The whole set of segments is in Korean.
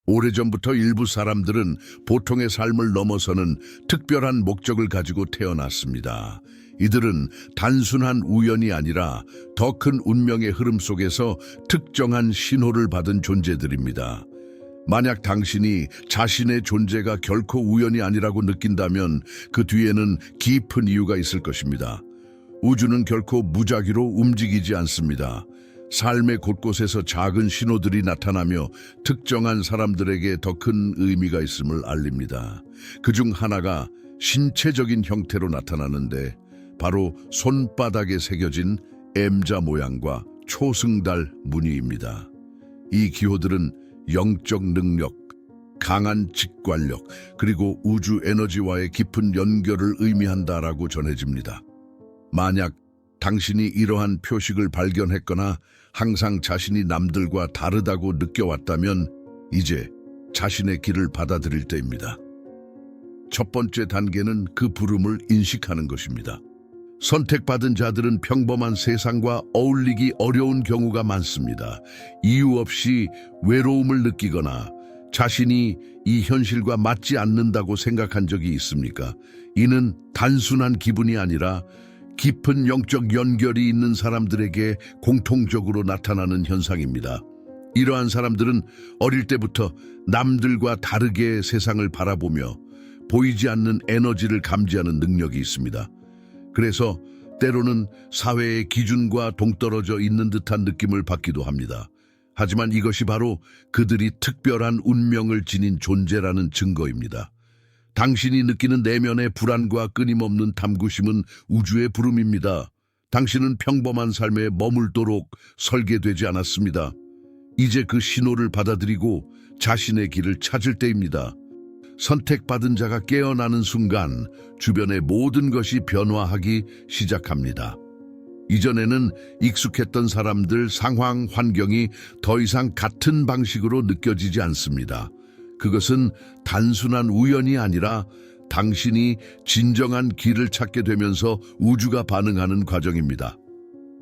오래전부터 일부 사람들은 보통의 삶을 넘어서는 특별한 목적을 가지고 태어났습니다. 이들은 단순한 우연이 아니라 더 큰 운명의 흐름 속에서 특정한 신호를 받은 존재들입니다. 만약 당신이 자신의 존재가 결코 우연이 아니라고 느낀다면 그 뒤에는 깊은 이유가 있을 것입니다. 우주는 결코 무작위로 움직이지 않습니다. 삶의 곳곳에서 작은 신호들이 나타나며 특정한 사람들에게 더 큰 의미가 있음을 알립니다. 그중 하나가 신체적인 형태로 나타나는데 바로 손바닥에 새겨진 M자 모양과 초승달 무늬입니다. 이 기호들은 영적 능력, 강한 직관력, 그리고 우주 에너지와의 깊은 연결을 의미한다라고 전해집니다. 만약 당신이 이러한 표식을 발견했거나 항상 자신이 남들과 다르다고 느껴왔다면 이제 자신의 길을 받아들일 때입니다. 첫 번째 단계는 그 부름을 인식하는 것입니다. 선택받은 자들은 평범한 세상과 어울리기 어려운 경우가 많습니다. 이유 없이 외로움을 느끼거나 자신이 이 현실과 맞지 않는다고 생각한 적이 있습니까? 이는 단순한 기분이 아니라 깊은 영적 연결이 있는 사람들에게 공통적으로 나타나는 현상입니다. 이러한 사람들은 어릴 때부터 남들과 다르게 세상을 바라보며 보이지 않는 에너지를 감지하는 능력이 있습니다. 그래서 때로는 사회의 기준과 동떨어져 있는 듯한 느낌을 받기도 합니다. 하지만 이것이 바로 그들이 특별한 운명을 지닌 존재라는 증거입니다. 당신이 느끼는 내면의 불안과 끊임없는 탐구심은 우주의 부름입니다. 당신은 평범한 삶에 머물도록 설계되지 않았습니다. 이제 그 신호를 받아들이고 자신의 길을 찾을 때입니다. 선택받은 자가 깨어나는 순간 주변의 모든 것이 변화하기 시작합니다. 이전에는 익숙했던 사람들, 상황, 환경이 더 이상 같은 방식으로 느껴지지 않습니다. 그것은 단순한 우연이 아니라 당신이 진정한 길을 찾게 되면서 우주가 반응하는 과정입니다.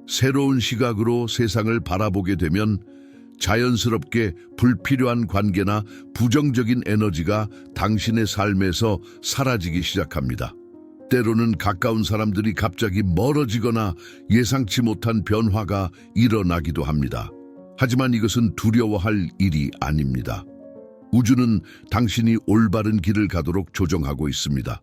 새로운 시각으로 세상을 바라보게 되면 자연스럽게 불필요한 관계나 부정적인 에너지가 당신의 삶에서 사라지기 시작합니다. 때로는 가까운 사람들이 갑자기 멀어지거나 예상치 못한 변화가 일어나기도 합니다. 하지만 이것은 두려워할 일이 아닙니다. 우주는 당신이 올바른 길을 가도록 조정하고 있습니다.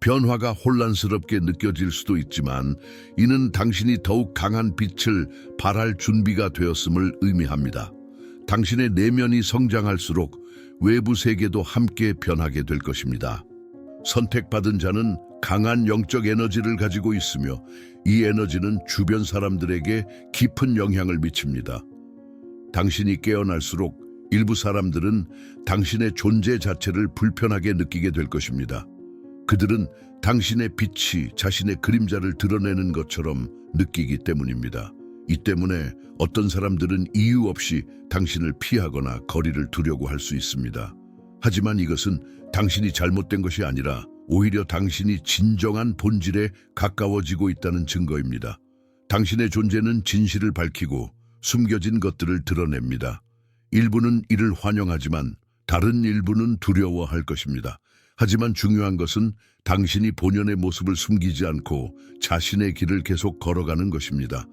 변화가 혼란스럽게 느껴질 수도 있지만 이는 당신이 더욱 강한 빛을 발할 준비가 되었음을 의미합니다. 당신의 내면이 성장할수록 외부 세계도 함께 변하게 될 것입니다. 선택받은 자는 강한 영적 에너지를 가지고 있으며 이 에너지는 주변 사람들에게 깊은 영향을 미칩니다. 당신이 깨어날수록 일부 사람들은 당신의 존재 자체를 불편하게 느끼게 될 것입니다. 그들은 당신의 빛이 자신의 그림자를 드러내는 것처럼 느끼기 때문입니다. 이 때문에 어떤 사람들은 이유 없이 당신을 피하거나 거리를 두려고 할 수 있습니다. 하지만 이것은 당신이 잘못된 것이 아니라 오히려 당신이 진정한 본질에 가까워지고 있다는 증거입니다. 당신의 존재는 진실을 밝히고 숨겨진 것들을 드러냅니다. 일부는 이를 환영하지만 다른 일부는 두려워할 것입니다. 하지만 중요한 것은 당신이 본연의 모습을 숨기지 않고 자신의 길을 계속 걸어가는 것입니다.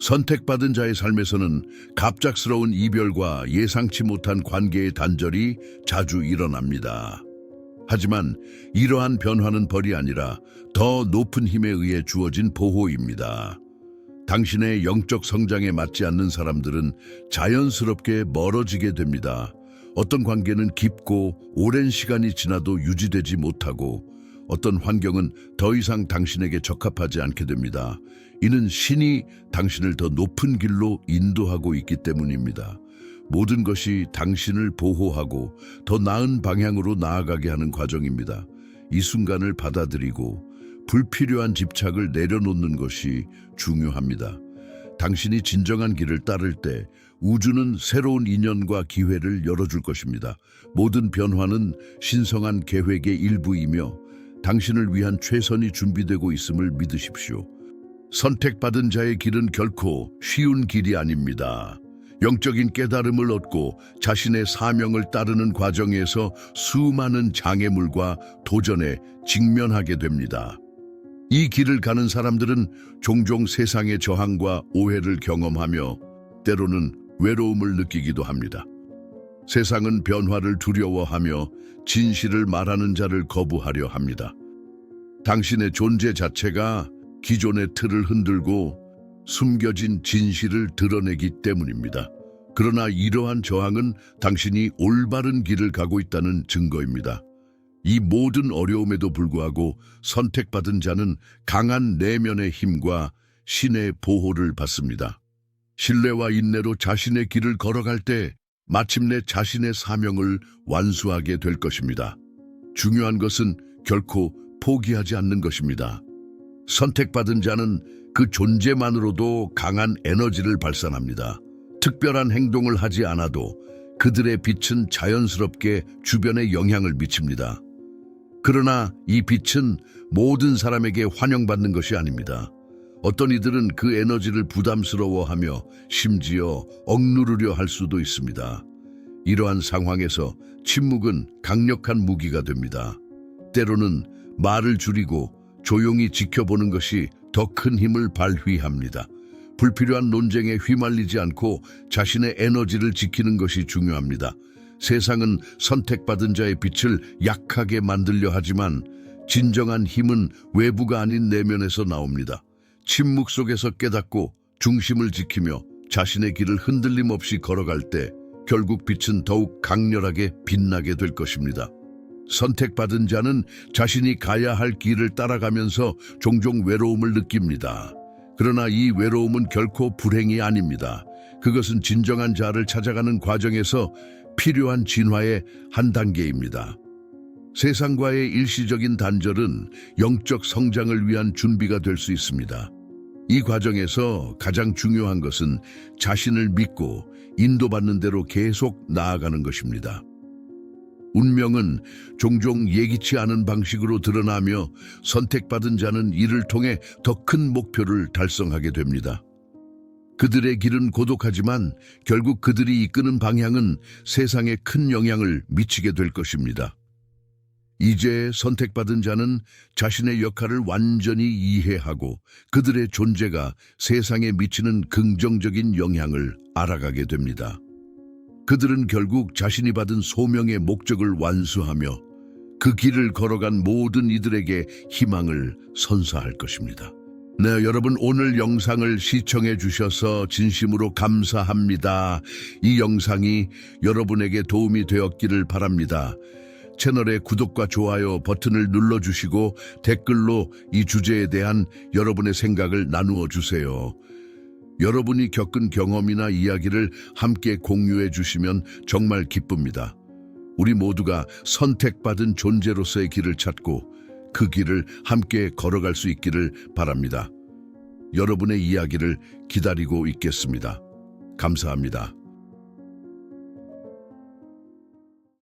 선택받은 자의 삶에서는 갑작스러운 이별과 예상치 못한 관계의 단절이 자주 일어납니다. 하지만 이러한 변화는 벌이 아니라 더 높은 힘에 의해 주어진 보호입니다. 당신의 영적 성장에 맞지 않는 사람들은 자연스럽게 멀어지게 됩니다. 어떤 관계는 깊고 오랜 시간이 지나도 유지되지 못하고 어떤 환경은 더 이상 당신에게 적합하지 않게 됩니다. 이는 신이 당신을 더 높은 길로 인도하고 있기 때문입니다. 모든 것이 당신을 보호하고 더 나은 방향으로 나아가게 하는 과정입니다. 이 순간을 받아들이고 불필요한 집착을 내려놓는 것이 중요합니다. 당신이 진정한 길을 따를 때 우주는 새로운 인연과 기회를 열어줄 것입니다. 모든 변화는 신성한 계획의 일부이며 당신을 위한 최선이 준비되고 있음을 믿으십시오. 선택받은 자의 길은 결코 쉬운 길이 아닙니다. 영적인 깨달음을 얻고 자신의 사명을 따르는 과정에서 수많은 장애물과 도전에 직면하게 됩니다. 이 길을 가는 사람들은 종종 세상의 저항과 오해를 경험하며 때로는 외로움을 느끼기도 합니다. 세상은 변화를 두려워하며 진실을 말하는 자를 거부하려 합니다. 당신의 존재 자체가 기존의 틀을 흔들고 숨겨진 진실을 드러내기 때문입니다. 그러나 이러한 저항은 당신이 올바른 길을 가고 있다는 증거입니다. 이 모든 어려움에도 불구하고 선택받은 자는 강한 내면의 힘과 신의 보호를 받습니다. 신뢰와 인내로 자신의 길을 걸어갈 때 마침내 자신의 사명을 완수하게 될 것입니다. 중요한 것은 결코 포기하지 않는 것입니다. 선택받은 자는 그 존재만으로도 강한 에너지를 발산합니다. 특별한 행동을 하지 않아도 그들의 빛은 자연스럽게 주변에 영향을 미칩니다. 그러나 이 빛은 모든 사람에게 환영받는 것이 아닙니다. 어떤 이들은 그 에너지를 부담스러워하며 심지어 억누르려 할 수도 있습니다. 이러한 상황에서 침묵은 강력한 무기가 됩니다. 때로는 말을 줄이고 조용히 지켜보는 것이 더 큰 힘을 발휘합니다. 불필요한 논쟁에 휘말리지 않고 자신의 에너지를 지키는 것이 중요합니다. 세상은 선택받은 자의 빛을 약하게 만들려 하지만 진정한 힘은 외부가 아닌 내면에서 나옵니다. 침묵 속에서 깨닫고 중심을 지키며 자신의 길을 흔들림 없이 걸어갈 때 결국 빛은 더욱 강렬하게 빛나게 될 것입니다. 선택받은 자는 자신이 가야 할 길을 따라가면서 종종 외로움을 느낍니다. 그러나 이 외로움은 결코 불행이 아닙니다. 그것은 진정한 자아를 찾아가는 과정에서 필요한 진화의 한 단계입니다. 세상과의 일시적인 단절은 영적 성장을 위한 준비가 될 수 있습니다. 이 과정에서 가장 중요한 것은 자신을 믿고 인도받는 대로 계속 나아가는 것입니다. 운명은 종종 예기치 않은 방식으로 드러나며 선택받은 자는 이를 통해 더 큰 목표를 달성하게 됩니다. 그들의 길은 고독하지만 결국 그들이 이끄는 방향은 세상에 큰 영향을 미치게 될 것입니다. 이제 선택받은 자는 자신의 역할을 완전히 이해하고 그들의 존재가 세상에 미치는 긍정적인 영향을 알아가게 됩니다. 그들은 결국 자신이 받은 소명의 목적을 완수하며 그 길을 걸어간 모든 이들에게 희망을 선사할 것입니다. 네, 여러분 오늘 영상을 시청해 주셔서 진심으로 감사합니다. 이 영상이 여러분에게 도움이 되었기를 바랍니다. 채널의 구독과 좋아요 버튼을 눌러주시고 댓글로 이 주제에 대한 여러분의 생각을 나누어 주세요. 여러분이 겪은 경험이나 이야기를 함께 공유해 주시면 정말 기쁩니다. 우리 모두가 선택받은 존재로서의 길을 찾고 그 길을 함께 걸어갈 수 있기를 바랍니다. 여러분의 이야기를 기다리고 있겠습니다. 감사합니다.